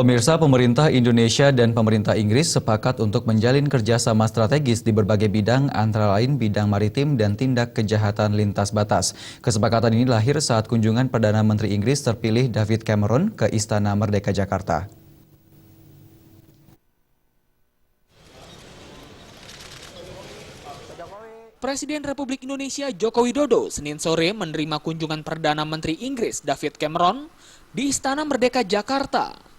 Pemirsa, pemerintah Indonesia dan pemerintah Inggris sepakat untuk menjalin kerjasama strategis di berbagai bidang, antara lain bidang maritim dan tindak kejahatan lintas batas. Kesepakatan ini lahir saat kunjungan Perdana Menteri Inggris terpilih David Cameron ke Istana Merdeka Jakarta. Presiden Republik Indonesia Joko Widodo Senin sore menerima kunjungan Perdana Menteri Inggris David Cameron di Istana Merdeka Jakarta.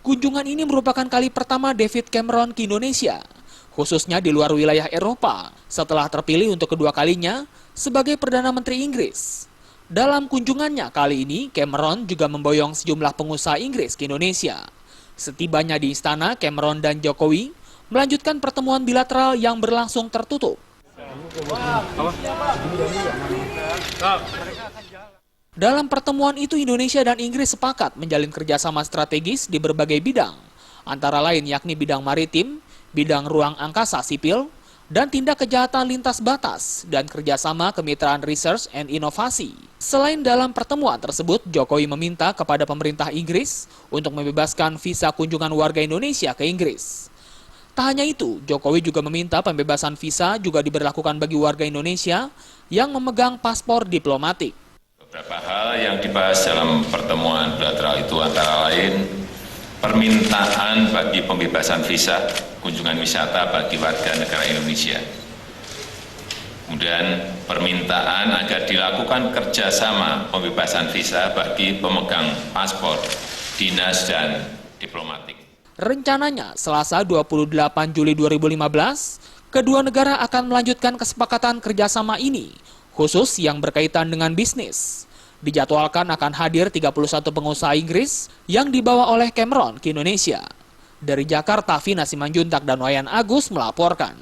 Kunjungan ini merupakan kali pertama David Cameron ke Indonesia, khususnya di luar wilayah Eropa, setelah terpilih untuk kedua kalinya sebagai Perdana Menteri Inggris. Dalam kunjungannya kali ini, Cameron juga memboyong sejumlah pengusaha Inggris ke Indonesia. Setibanya di istana, Cameron dan Jokowi melanjutkan pertemuan bilateral yang berlangsung tertutup. Dalam pertemuan itu, Indonesia dan Inggris sepakat menjalin kerjasama strategis di berbagai bidang, antara lain yakni bidang maritim, bidang ruang angkasa sipil, dan tindak kejahatan lintas batas, dan kerjasama kemitraan research and inovasi. Selain dalam pertemuan tersebut, Jokowi meminta kepada pemerintah Inggris untuk membebaskan visa kunjungan warga Indonesia ke Inggris. Tak hanya itu, Jokowi juga meminta pembebasan visa juga diberlakukan bagi warga Indonesia yang memegang paspor diplomatik. Beberapa hal yang dibahas dalam pertemuan bilateral itu antara lain permintaan bagi pembebasan visa kunjungan wisata bagi warga negara Indonesia. Kemudian permintaan agar dilakukan kerjasama pembebasan visa bagi pemegang paspor dinas dan diplomatik. Rencananya, Selasa 28 Juli 2015, kedua negara akan melanjutkan kesepakatan kerjasama ini, khusus yang berkaitan dengan bisnis. Dijadwalkan akan hadir 31 pengusaha Inggris yang dibawa oleh Cameron ke Indonesia. Dari Jakarta, Vina Simanjuntak dan Wayan Agus melaporkan.